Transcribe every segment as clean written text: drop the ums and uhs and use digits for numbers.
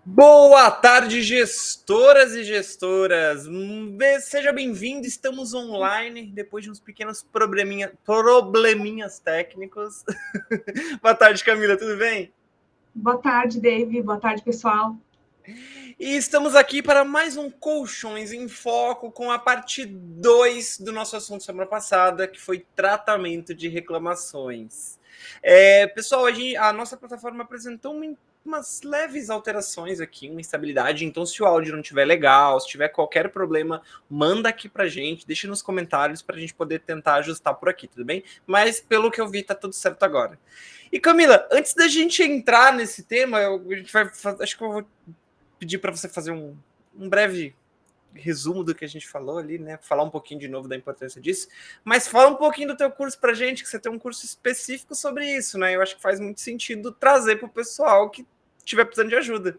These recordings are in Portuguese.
Boa tarde, gestoras e gestoras. Seja bem-vindo. Estamos online depois de uns pequenos probleminhas técnicos. Boa tarde, Camila. Tudo bem? Boa tarde, Dave. Boa tarde, pessoal. E estamos aqui para mais um Colchões em Foco com a parte 2 do nosso assunto semana passada, que foi tratamento de reclamações. Pessoal, a nossa plataforma apresentou umas leves alterações aqui, uma instabilidade. Então, se o áudio não estiver legal, se tiver qualquer problema, manda aqui pra gente, deixa nos comentários para a gente poder tentar ajustar por aqui, tudo bem? Mas pelo que eu vi, tá tudo certo agora. E Camila, antes da gente entrar nesse tema, a gente vai, acho que eu vou pedir para você fazer um breve resumo do que a gente falou ali, né? Falar um pouquinho de novo da importância disso, mas fala um pouquinho do teu curso pra gente, que você tem um curso específico sobre isso, né? Eu acho que faz muito sentido trazer para o pessoal que estiver precisando de ajuda.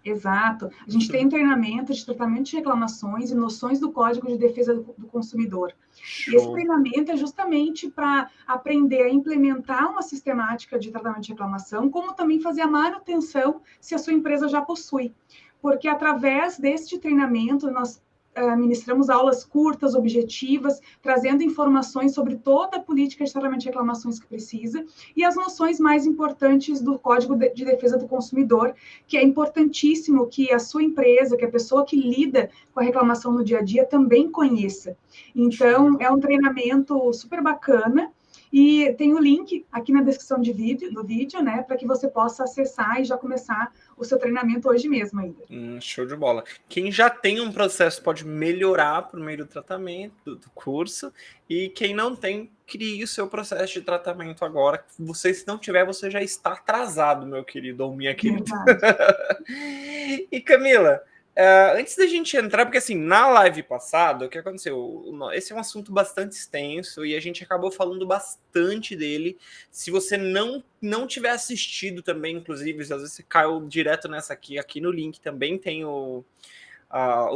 Exato. A gente tem treinamento de tratamento de reclamações e noções do Código de Defesa do Consumidor. E esse Show. treinamento é justamente para aprender a implementar uma sistemática de tratamento de reclamação, como também fazer a manutenção se a sua empresa já possui. Porque através deste treinamento, nós ministramos aulas curtas, objetivas, trazendo informações sobre toda a política de tratamento de reclamações que precisa e as noções mais importantes do Código de Defesa do Consumidor, que é importantíssimo que a sua empresa, que a pessoa que lida com a reclamação no dia a dia também conheça. Então, é um treinamento super bacana. E tem o link aqui na descrição do vídeo, né, para que você possa acessar e já começar o seu treinamento hoje mesmo ainda. Show de bola. Quem já tem um processo pode melhorar por meio do tratamento, do curso, e quem não tem, crie o seu processo de tratamento agora. Você, se não tiver, você já está atrasado, meu querido ou minha querida. Verdade. E Camila, antes da gente entrar, porque assim, na live passada, o que aconteceu? Esse é um assunto bastante extenso e a gente acabou falando bastante dele. Se você não tiver assistido também, inclusive, às vezes você caiu direto nessa aqui no link também tem o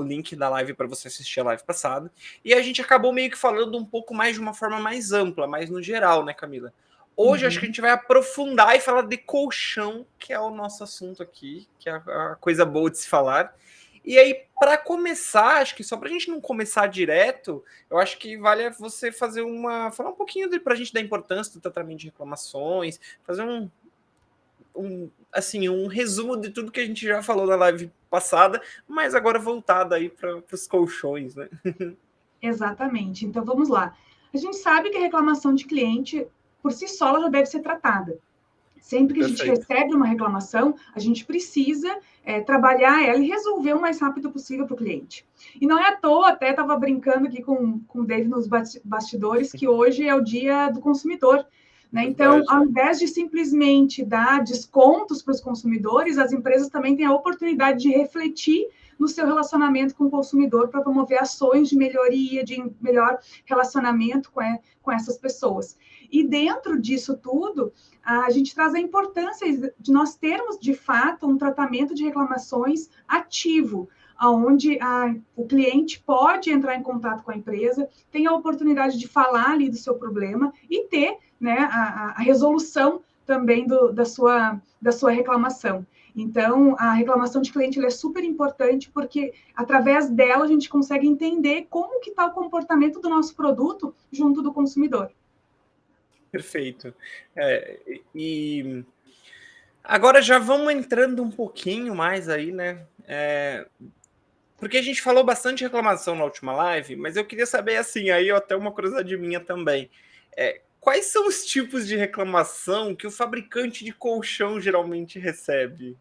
link da live para você assistir a live passada. E a gente acabou meio que falando um pouco mais de uma forma mais ampla, mais no geral, né, Camila? Hoje acho que a gente vai aprofundar e falar de colchão, que é o nosso assunto aqui, que é a coisa boa de se falar. E aí, para começar, acho que só para a gente não começar direto, eu acho que vale você falar um pouquinho para a gente da importância do tratamento de reclamações, fazer um resumo de tudo que a gente já falou na live passada, mas agora voltado aí para os colchões, né? Exatamente. Então, vamos lá. A gente sabe que a reclamação de cliente, por si só, ela já deve ser tratada. Sempre que a gente Perfeito. recebe uma reclamação, a gente precisa trabalhar ela e resolver o mais rápido possível para o cliente. E não é à toa, até estava brincando aqui com o Dave nos bastidores, que hoje é o dia do consumidor. Né? Então, Verdade. ao invés de simplesmente dar descontos para os consumidores, as empresas também têm a oportunidade de refletir no seu relacionamento com o consumidor para promover ações de melhoria, de melhor relacionamento com essas pessoas. E dentro disso tudo, a gente traz a importância de nós termos, de fato, um tratamento de reclamações ativo, onde o cliente pode entrar em contato com a empresa, tem a oportunidade de falar ali do seu problema e ter, né, a resolução também da sua reclamação. Então, a reclamação de cliente é super importante porque, através dela, a gente consegue entender como que está o comportamento do nosso produto junto do consumidor. Perfeito. E agora já vamos entrando um pouquinho mais aí, né? Porque a gente falou bastante de reclamação na última live, mas eu queria saber, assim, aí até uma curiosidade minha também. Quais são os tipos de reclamação que o fabricante de colchão geralmente recebe?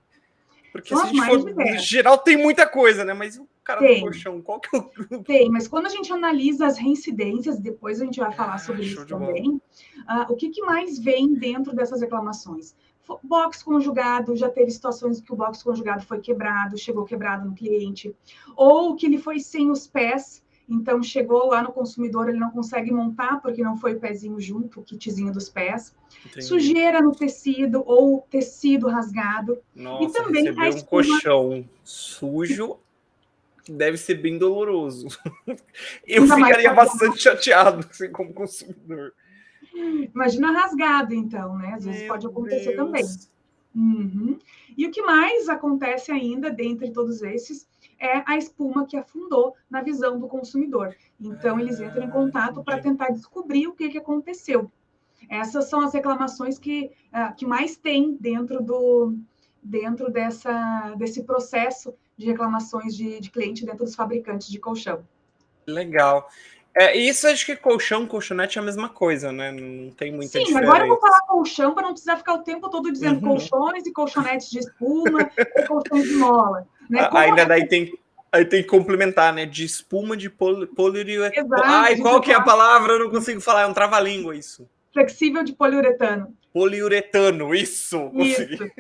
Porque São se a as gente mais for, no diversas. geral, tem muita coisa, né? Mas o cara do Tem, colchão, qual que é o grupo? tem, mas quando a gente analisa as reincidências, depois a gente vai falar sobre Show isso de bola. também, o que mais vem dentro dessas reclamações? Box conjugado, já teve situações que o box conjugado foi quebrado, chegou quebrado no cliente, ou que ele foi sem os pés, então chegou lá no consumidor, ele não consegue montar porque não foi o pezinho junto, o kitzinho dos pés. Entendi. Sujeira no tecido ou tecido rasgado. E Nossa, também a receber um espuma. colchão sujo deve ser bem doloroso. Eu Ainda mais ficaria bastante chateado, assim, como consumidor. imagina rasgado, então, né? Às vezes Meu pode acontecer também. Deus. Uhum. E o que mais acontece ainda, dentre todos esses, é a espuma que afundou na visão do consumidor. Então, eles entram em contato para tentar descobrir o que aconteceu. Essas são as reclamações que mais tem dentro desse processo de reclamações de cliente dentro dos fabricantes de colchão. Legal. Isso acho que colchão, colchonete é a mesma coisa, né? Não tem muita Sim, agora eu vou diferença. falar colchão para não precisar ficar o tempo todo dizendo colchões e colchonetes de espuma ou colchões de mola. Né? Ainda daí aí tem que complementar, né? De espuma de poliuretano. Exato, Ai, qual que é a palavra? Eu não consigo falar, é um trava-língua isso. Flexível de poliuretano. Poliuretano, isso, consegui. Isso.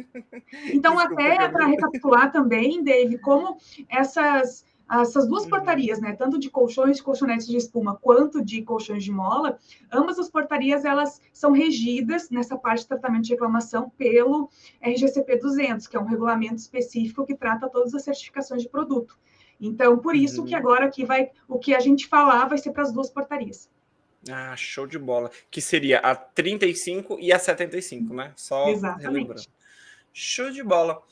Então, Desculpa, até para recapitular também, Dave, como essas duas Uhum. portarias, né, tanto de colchões, de colchonetes de espuma, quanto de colchões de mola, ambas as portarias, elas são regidas nessa parte de tratamento de reclamação pelo RGCP 200, que é um regulamento específico que trata todas as certificações de produto. Então, por isso que agora aqui o que a gente falar vai ser para as duas portarias. Ah, show de bola. Que seria a 35 e a 75, né? Só Exatamente. Relembrando. Show de bola.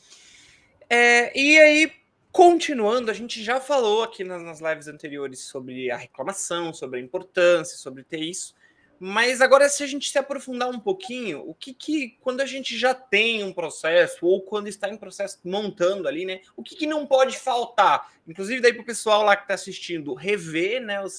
E aí, continuando, a gente já falou aqui nas lives anteriores sobre a reclamação, sobre a importância, sobre ter isso. Mas agora, se a gente se aprofundar um pouquinho, o que quando a gente já tem um processo, ou quando está em processo montando ali, né? O que não pode faltar? Inclusive, daí para o pessoal lá que está assistindo, rever, né, os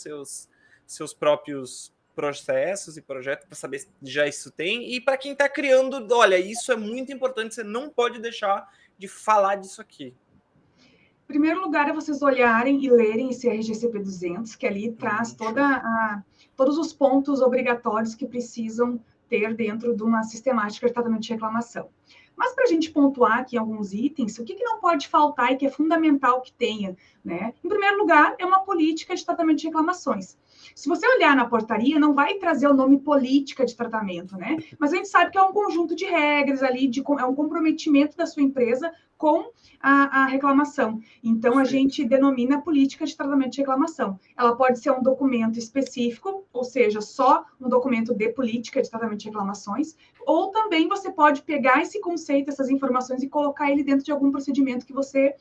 seus próprios processos e projetos para saber se já isso tem. E para quem está criando, olha, isso é muito importante, você não pode deixar de falar disso aqui. Em primeiro lugar, é vocês olharem e lerem esse RGCP 200, que ali traz todos os pontos obrigatórios que precisam ter dentro de uma sistemática de tratamento de reclamação. Mas para a gente pontuar aqui alguns itens, o que não pode faltar e que é fundamental que tenha, né? Em primeiro lugar, é uma política de tratamento de reclamações. Se você olhar na portaria, não vai trazer o nome política de tratamento, né? Mas a gente sabe que é um conjunto de regras ali, é um comprometimento da sua empresa com a reclamação. Então, a gente denomina política de tratamento de reclamação. Ela pode ser um documento específico, ou seja, só um documento de política de tratamento de reclamações, ou também você pode pegar esse conceito, essas informações e colocar ele dentro de algum procedimento que você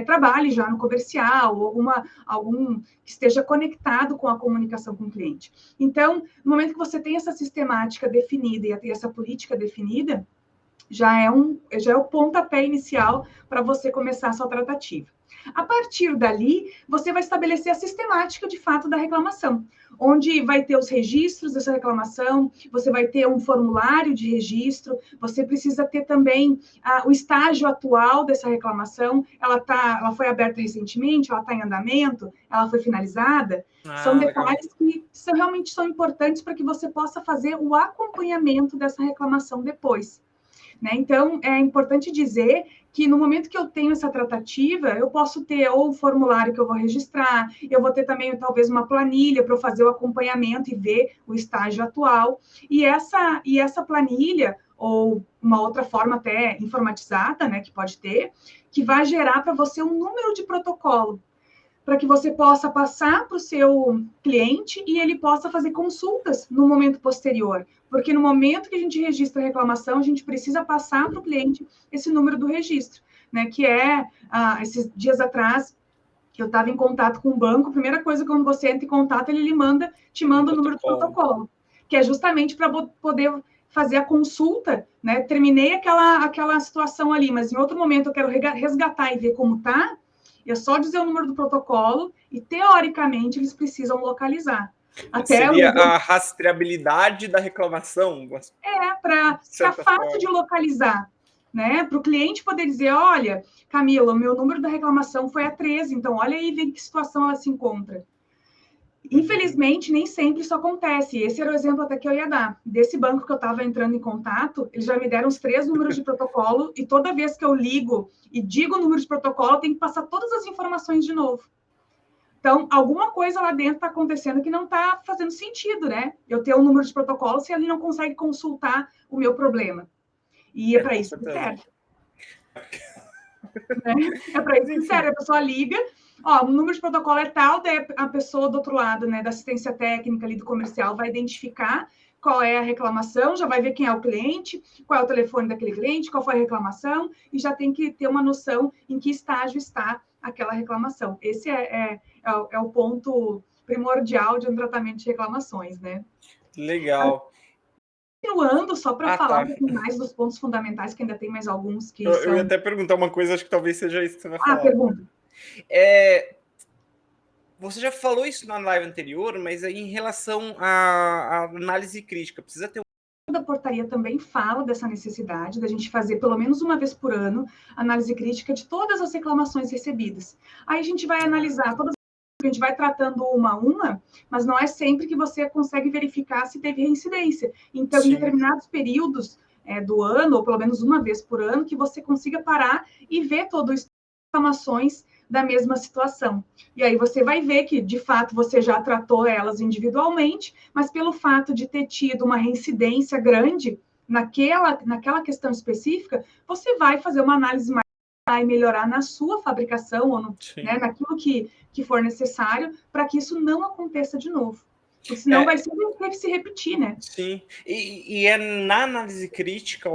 trabalhe já no comercial, ou algum que esteja conectado com a comunicação com o cliente. Então, no momento que você tem essa sistemática definida e essa política definida, já é o pontapé inicial para você começar a sua tratativa. A partir dali, você vai estabelecer a sistemática, de fato, da reclamação, onde vai ter os registros dessa reclamação, você vai ter um formulário de registro, você precisa ter também o estágio atual dessa reclamação, ela foi aberta recentemente, ela está em andamento, ela foi finalizada. São detalhes que realmente são importantes para que você possa fazer o acompanhamento dessa reclamação depois. Né? Então, é importante dizer que no momento que eu tenho essa tratativa, eu posso ter ou o formulário que eu vou registrar, eu vou ter também talvez uma planilha para eu fazer o acompanhamento e ver o estágio atual. E essa planilha, ou uma outra forma até informatizada, né, que pode ter, que vai gerar para você um número de protocolo, para que você possa passar para o seu cliente e ele possa fazer consultas no momento posterior. Porque no momento que a gente registra a reclamação, a gente precisa passar para o cliente esse número do registro, né? Que esses dias atrás, que eu estava em contato com o banco, a primeira coisa, quando você entra em contato, ele te manda o número do protocolo, que é justamente para poder fazer a consulta, né? Terminei aquela situação ali, mas em outro momento eu quero resgatar e ver como está. É só dizer o número do protocolo e, teoricamente, eles precisam localizar. Seria a rastreabilidade da reclamação? Para ficar fácil de localizar, né? Para o cliente poder dizer, olha, Camila, o meu número da reclamação foi a 13, então olha aí, vê em que situação ela se encontra. Infelizmente, nem sempre isso acontece. Esse era o exemplo até que eu ia dar. Desse banco que eu estava entrando em contato, eles já me deram os 3 números de protocolo e toda vez que eu ligo e digo o número de protocolo, eu tenho que passar todas as informações de novo. Então, alguma coisa lá dentro está acontecendo que não está fazendo sentido, né? Eu ter um número de protocolo se ele não consegue consultar o meu problema. E é para isso que serve. É para isso que serve. A pessoa liga, o número de protocolo é tal, daí a pessoa do outro lado, né, da assistência técnica ali do comercial vai identificar qual é a reclamação, já vai ver quem é o cliente, qual é o telefone daquele cliente, qual foi a reclamação, e já tem que ter uma noção em que estágio está aquela reclamação. Esse é o ponto primordial de um tratamento de reclamações, né? Legal. Continuando, só para falar Tá. um pouquinho mais dos pontos fundamentais, que ainda tem mais alguns que Eu ia são... até perguntar uma coisa, acho que talvez seja isso que você vai Ah, falar. pergunta. Você já falou isso na live anterior, mas aí em relação à análise crítica, precisa ter da portaria também fala dessa necessidade da gente fazer pelo menos uma vez por ano análise crítica de todas as reclamações recebidas. Aí a gente vai analisar todas, a gente vai tratando uma a uma, mas não é sempre que você consegue verificar se teve reincidência. Então, Sim. em determinados períodos do ano, ou pelo menos uma vez por ano, que você consiga parar e ver todas as reclamações da mesma situação. E aí você vai ver que, de fato, você já tratou elas individualmente, mas pelo fato de ter tido uma reincidência grande naquela questão específica, você vai fazer uma análise mais e melhorar na sua fabricação ou né, naquilo que for necessário para que isso não aconteça de novo. Porque senão vai sempre se repetir, né? Sim, e é na análise crítica,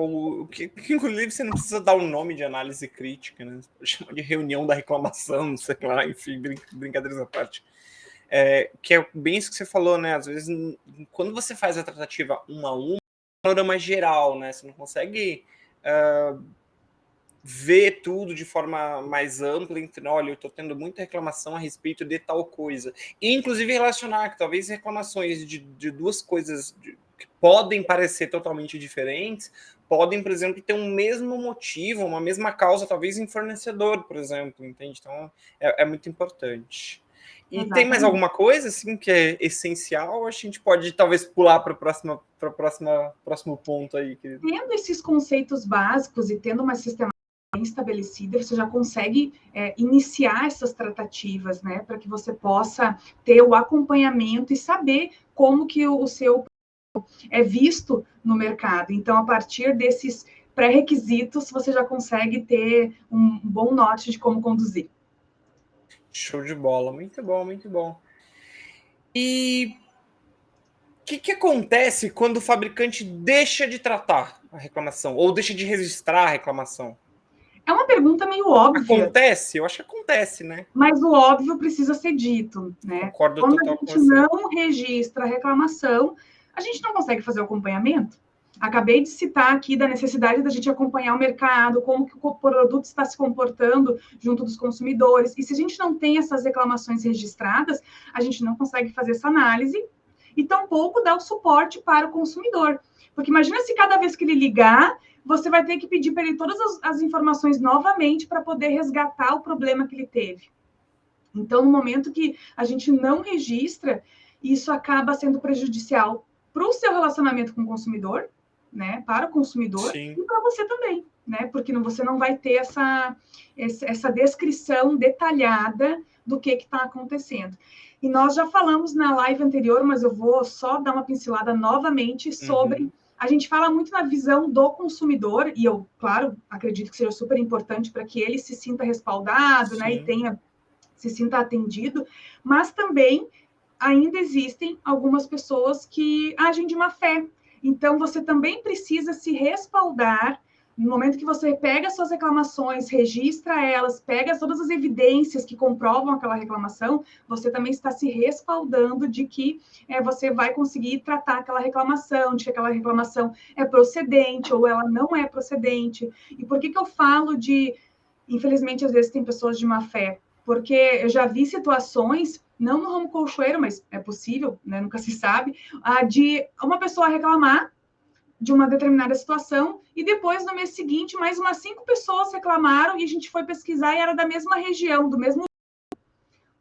que inclusive você não precisa dar o nome de análise crítica, né? Chama de reunião da reclamação, sei lá, enfim, brincadeiras à parte. Que é bem isso que você falou, né? Às vezes, quando você faz a tratativa uma a uma, é um panorama geral, né? Você não consegue ver tudo de forma mais ampla, então, olha, eu estou tendo muita reclamação a respeito de tal coisa. E, inclusive, relacionar que talvez reclamações de duas coisas que podem parecer totalmente diferentes, podem, por exemplo, ter um mesmo motivo, uma mesma causa, talvez em fornecedor, por exemplo, entende? Então, é muito importante. E Exatamente. Tem mais alguma coisa assim que é essencial? A gente pode talvez pular para o próximo ponto aí, querido. Tendo esses conceitos básicos e tendo uma sistemática bem estabelecida, você já consegue iniciar essas tratativas, né, para que você possa ter o acompanhamento e saber como que o seu é visto no mercado. Então, a partir desses pré-requisitos, você já consegue ter um bom norte de como conduzir. Show de bola, muito bom, muito bom. E o que acontece quando o fabricante deixa de tratar a reclamação ou deixa de registrar a reclamação? É uma pergunta meio óbvia. Acontece? Eu acho que acontece, né? Mas o óbvio precisa ser dito, né? Concordo Quando a total com gente você. não registra a reclamação, a gente não consegue fazer o acompanhamento. Acabei de citar aqui da necessidade da gente acompanhar o mercado, como que o produto está se comportando junto dos consumidores. E se a gente não tem essas reclamações registradas, a gente não consegue fazer essa análise e tampouco dar o suporte para o consumidor. Porque imagina se cada vez que ele ligar, você vai ter que pedir para ele todas as informações novamente para poder resgatar o problema que ele teve. Então, no momento que a gente não registra, isso acaba sendo prejudicial para o seu relacionamento com o consumidor, né? Para o consumidor. Sim. E para você também, né? Porque você não vai ter essa descrição detalhada do que está acontecendo. E nós já falamos na live anterior, mas eu vou só dar uma pincelada novamente sobre... A gente fala muito na visão do consumidor, e eu, claro, acredito que seja super importante para que ele se sinta respaldado, né? E se sinta atendido, mas também ainda existem algumas pessoas que agem de má fé. Então, você também precisa se respaldar no momento que você pega suas reclamações, registra elas, pega todas as evidências que comprovam aquela reclamação, você também está se respaldando de que você vai conseguir tratar aquela reclamação, de que aquela reclamação é procedente ou ela não é procedente. E por que eu falo de... Infelizmente, às vezes tem pessoas de má fé, porque eu já vi situações, não no ramo colchoeiro, mas é possível, né? Nunca se sabe, de uma pessoa reclamar de uma determinada situação e depois, no mês seguinte, mais umas 5 pessoas reclamaram e a gente foi pesquisar e era da mesma região, do mesmo...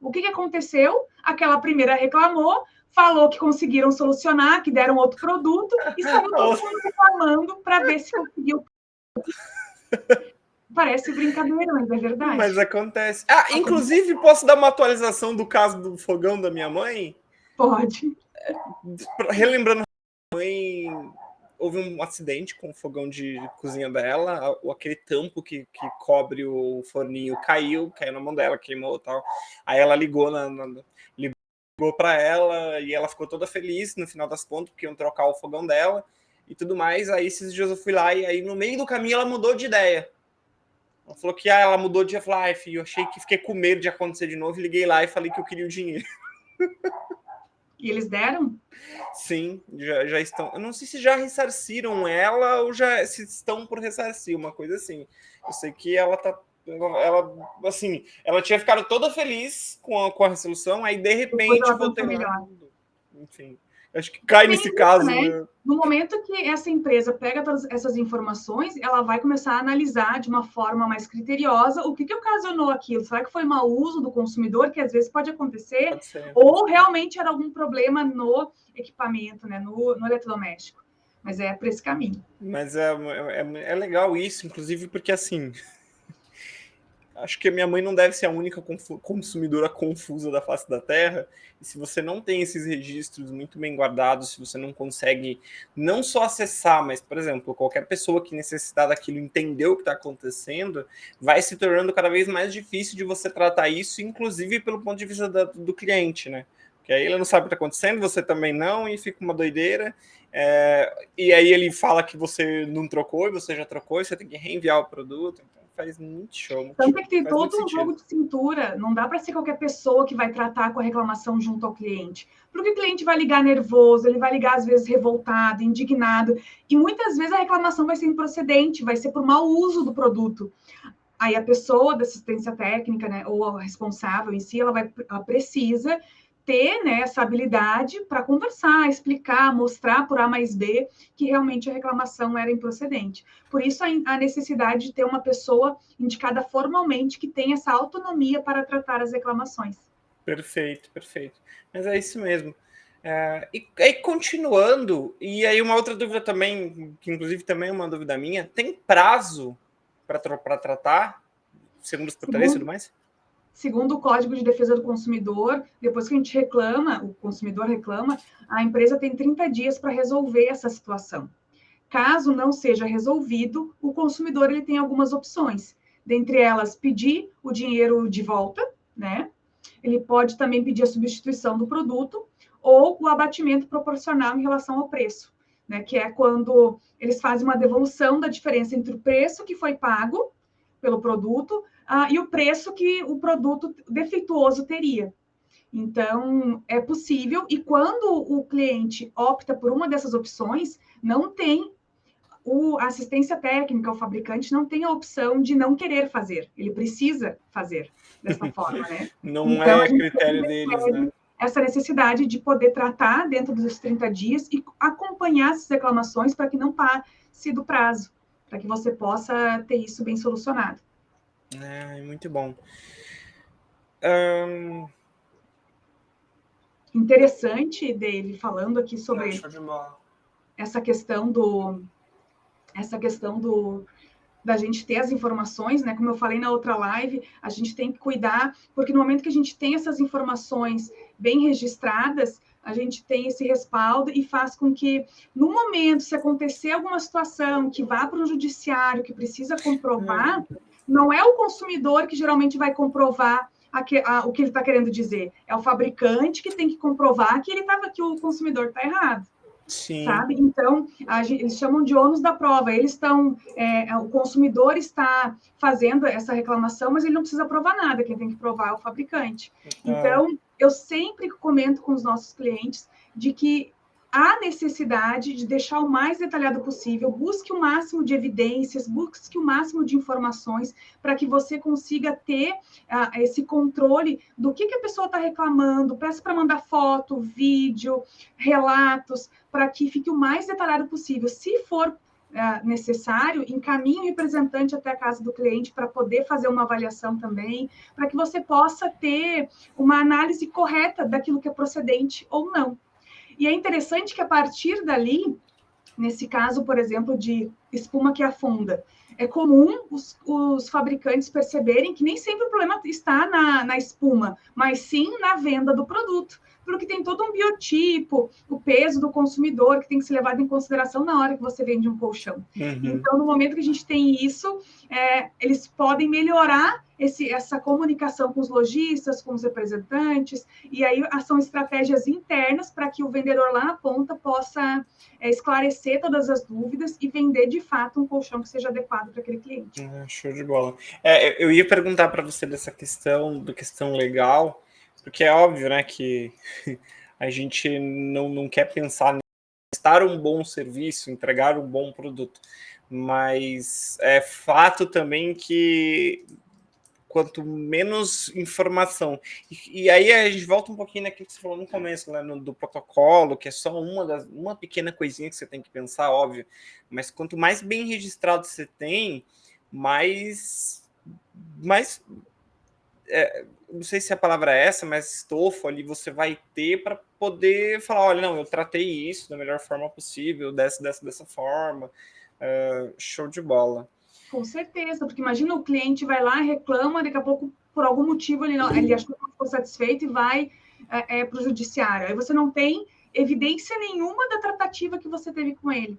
O que aconteceu? Aquela primeira reclamou, falou que conseguiram solucionar, que deram outro produto e saiu todo mundo reclamando para ver se conseguiu. Parece brincadeira, mas é verdade. Mas acontece. Inclusive, posso dar uma atualização do caso do fogão da minha mãe? Pode. Relembrando, a mãe, houve um acidente com o fogão de cozinha dela, aquele tampo que cobre o forninho caiu na mão dela, queimou e tal. Aí ela ligou ligou para ela e ela ficou toda feliz no final das contas, porque iam trocar o fogão dela e tudo mais. Aí esses dias eu fui lá e aí no meio do caminho ela mudou de ideia. Ela falou que ela mudou de ideia. Eu falei, filho, eu achei que fiquei com medo de acontecer de novo. Liguei lá e falei que eu queria o dinheiro. E eles deram? Sim, já estão. Eu não sei se já ressarciram ela ou já se estão por ressarcir, uma coisa assim. Eu sei que ela tá. Ela, assim, ela tinha ficado toda feliz com a resolução, aí de Depois repente ela voltei pensou lá. melhor. Enfim, acho que cai Tem nesse isso, caso, né? né? No momento que essa empresa pega todas essas informações, ela vai começar a analisar de uma forma mais criteriosa o que ocasionou aquilo. Será que foi mau uso do consumidor, que às vezes pode acontecer, Pode ser. ou realmente era algum problema no equipamento, né? No eletrodoméstico. Mas é por esse caminho. Mas é legal isso, inclusive porque assim. Acho que a minha mãe não deve ser a única consumidora confusa da face da Terra. E se você não tem esses registros muito bem guardados, se você não consegue não só acessar, mas, por exemplo, qualquer pessoa que necessitar daquilo entender o que está acontecendo, vai se tornando cada vez mais difícil de você tratar isso, inclusive pelo ponto de vista do cliente, né? Porque aí ele não sabe o que está acontecendo, você também não, e fica uma doideira. E aí ele fala que você não trocou e você já trocou, e você tem que reenviar o produto. Então faz muito show. Tanto é que tem Faz muito todo um sentido. jogo de cintura, não dá para ser qualquer pessoa que vai tratar com a reclamação junto ao cliente. Porque o cliente vai ligar nervoso, ele vai ligar às vezes revoltado, indignado, e muitas vezes a reclamação vai ser improcedente, vai ser por mau uso do produto. Aí a pessoa da assistência técnica, né, ou a responsável em si, ela precisa ter, né, essa habilidade para conversar, explicar, mostrar por A mais B que realmente a reclamação era improcedente. Por isso, a necessidade de ter uma pessoa indicada formalmente que tenha essa autonomia para tratar as reclamações. Perfeito, perfeito. Mas é isso mesmo. E aí, continuando, e aí uma outra dúvida também, que inclusive também é uma dúvida minha, tem prazo para tratar, segundo as portarias e tudo mais? Segundo o Código de Defesa do Consumidor, depois que a gente reclama, o consumidor reclama, a empresa tem 30 dias para resolver essa situação. Caso não seja resolvido, o consumidor ele tem algumas opções. Dentre elas, pedir o dinheiro de volta, né? Ele pode também pedir a substituição do produto ou o abatimento proporcional em relação ao preço, né? Que é quando eles fazem uma devolução da diferença entre o preço que foi pago pelo produto e o preço que o produto defeituoso teria. Então, é possível, e quando o cliente opta por uma dessas opções, não tem a assistência técnica, o fabricante não tem a opção de não querer fazer, ele precisa fazer dessa forma, né? Não então, é critério deles, né? Essa necessidade de poder tratar dentro dos 30 dias e acompanhar essas reclamações para que não passe do prazo, para que você possa ter isso bem solucionado. Muito bom. Interessante dele falando aqui sobre essa questão da gente ter as informações, né? Como eu falei na outra live, a gente tem que cuidar, porque no momento que a gente tem essas informações bem registradas, a gente tem esse respaldo e faz com que, no momento, se acontecer alguma situação que vá para o judiciário, que precisa comprovar, não é o consumidor que geralmente vai comprovar o que ele está querendo dizer. É o fabricante que tem que comprovar que o consumidor está errado. Sim. Sabe? Então, eles chamam de ônus da prova. O consumidor está fazendo essa reclamação, mas ele não precisa provar nada. Quem tem que provar é o fabricante. Então, eu sempre comento com os nossos clientes de que há necessidade de deixar o mais detalhado possível, busque o máximo de evidências, busque o máximo de informações para que você consiga ter esse controle do que a pessoa está reclamando, peça para mandar foto, vídeo, relatos, para que fique o mais detalhado possível. Se for necessário, encaminhe o representante até a casa do cliente para poder fazer uma avaliação também, para que você possa ter uma análise correta daquilo que é procedente ou não. E é interessante que, a partir dali, nesse caso, por exemplo, de espuma que afunda, é comum os fabricantes perceberem que nem sempre o problema está na espuma, mas sim na venda do produto. porque tem todo um biotipo, o peso do consumidor que tem que ser levado em consideração na hora que você vende um colchão. Então, no momento que a gente tem isso, eles podem melhorar essa comunicação com os lojistas, com os representantes, e aí são estratégias internas para que o vendedor lá na ponta possa esclarecer todas as dúvidas e vender de fato um colchão que seja adequado para aquele cliente. Show de bola. Eu ia perguntar para você dessa questão legal, porque é óbvio, né, que a gente não quer pensar em prestar um bom serviço, entregar um bom produto, mas é fato também que quanto menos informação. E aí a gente volta um pouquinho naquilo que você falou no começo, né, do protocolo, que é só uma pequena coisinha que você tem que pensar, óbvio, mas quanto mais bem registrado você tem, mais não sei se a palavra é essa, mas estofo ali você vai ter para poder falar, olha, não, eu tratei isso da melhor forma possível, dessa forma. Show de bola. Com certeza, porque imagina o cliente vai lá, reclama, daqui a pouco, por algum motivo, ele achou que não ficou satisfeito e vai para o judiciário. Aí você não tem evidência nenhuma da tratativa que você teve com ele.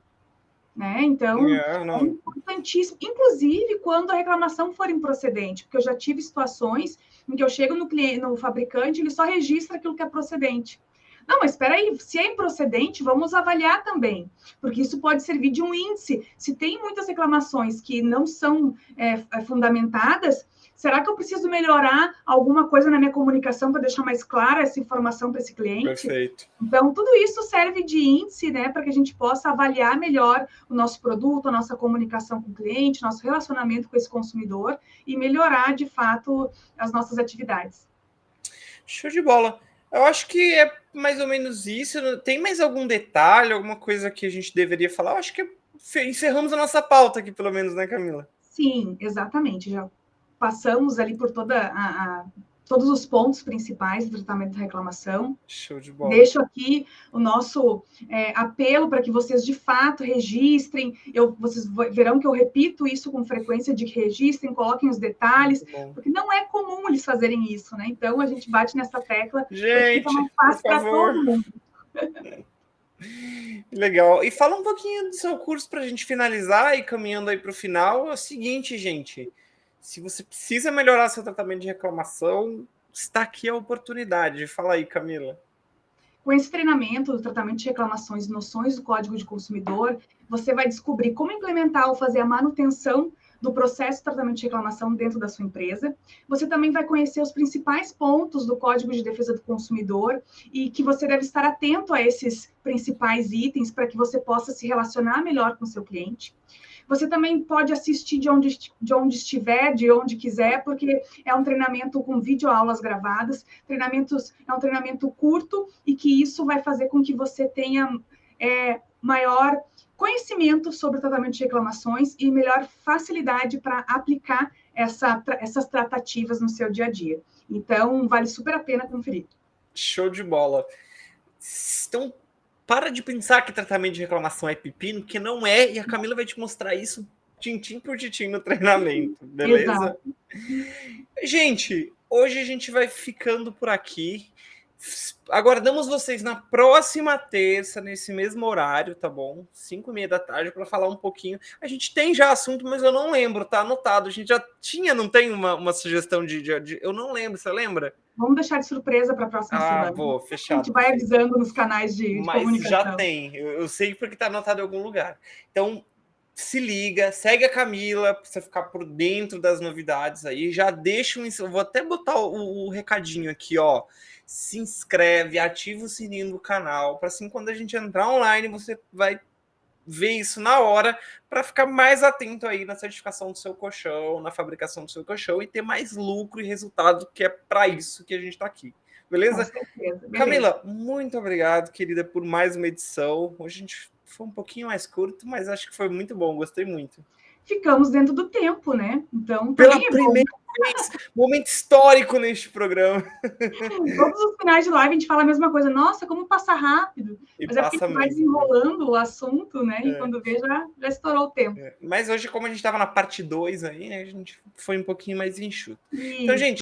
Né? Então, é importantíssimo, inclusive quando a reclamação for improcedente, porque eu já tive situações em que eu chego no fabricante, ele só registra aquilo que é procedente. Não, mas espera aí, se é improcedente, vamos avaliar também, porque isso pode servir de um índice. Se tem muitas reclamações que não são fundamentadas, será que eu preciso melhorar alguma coisa na minha comunicação para deixar mais clara essa informação para esse cliente? Perfeito. Então, tudo isso serve de índice, né, para que a gente possa avaliar melhor o nosso produto, a nossa comunicação com o cliente, nosso relacionamento com esse consumidor e melhorar, de fato, as nossas atividades. Show de bola. Eu acho que é mais ou menos isso. Tem mais algum detalhe, alguma coisa que a gente deveria falar? Eu acho que encerramos a nossa pauta aqui, pelo menos, né, Camila? Sim, exatamente. Já passamos ali por todos os pontos principais do tratamento da reclamação. Show de bola. Deixo aqui o nosso apelo para que vocês, de fato, registrem. Vocês verão que eu repito isso com frequência, de que registrem, coloquem os detalhes, porque não é comum eles fazerem isso, né? Então, a gente bate nessa tecla, gente, fica mais fácil para todo mundo. Legal. E fala um pouquinho do seu curso para a gente finalizar e caminhando aí para o final. É o seguinte, gente, se você precisa melhorar seu tratamento de reclamação, está aqui a oportunidade. Fala aí, Camila. Com esse treinamento do tratamento de reclamações e noções do Código de Consumidor, você vai descobrir como implementar ou fazer a manutenção do processo de tratamento de reclamação dentro da sua empresa. Você também vai conhecer os principais pontos do Código de Defesa do Consumidor e que você deve estar atento a esses principais itens para que você possa se relacionar melhor com o seu cliente. Você também pode assistir de onde estiver, de onde quiser, porque é um treinamento com videoaulas gravadas. É um treinamento curto e que isso vai fazer com que você tenha maior conhecimento sobre o tratamento de reclamações e melhor facilidade para aplicar essas tratativas no seu dia a dia. Então, vale super a pena conferir. Show de bola. Então, para de pensar que tratamento de reclamação é pepino, porque não é, e a Camila vai te mostrar isso tintim por tintim no treinamento, beleza? Exato. Gente, hoje a gente vai ficando por aqui. Aguardamos vocês na próxima terça, nesse mesmo horário, tá bom? 5h30 da tarde, para falar um pouquinho. A gente tem já assunto, mas eu não lembro, tá anotado. A gente já tinha, não tem uma sugestão de... Eu não lembro, você lembra? Vamos deixar de surpresa para a próxima semana. Vou, fechado. A gente vai avisando nos canais de comunicação. Mas já tem, eu sei porque está anotado em algum lugar. Então, se liga, segue a Camila, para você ficar por dentro das novidades aí. Já deixa eu vou até botar o recadinho aqui, ó. Se inscreve, ativa o sininho do canal, para assim, quando a gente entrar online, você vai ver isso na hora, para ficar mais atento aí na certificação do seu colchão, na fabricação do seu colchão e ter mais lucro e resultado, que é para isso que a gente está aqui. Beleza? Com certeza. Beleza. Camila, muito obrigado, querida, por mais uma edição. Hoje a gente foi um pouquinho mais curto, mas acho que foi muito bom, gostei muito. Ficamos dentro do tempo, né? Então, pela primeira vez, momento histórico neste programa. Todos os finais de live a gente fala a mesma coisa. Nossa, como passa rápido. Mas é porque a gente vai desenrolando o assunto, né? E quando vê, já estourou o tempo. Mas hoje, como a gente estava na parte 2 aí, né, a gente foi um pouquinho mais enxuto. Então, gente,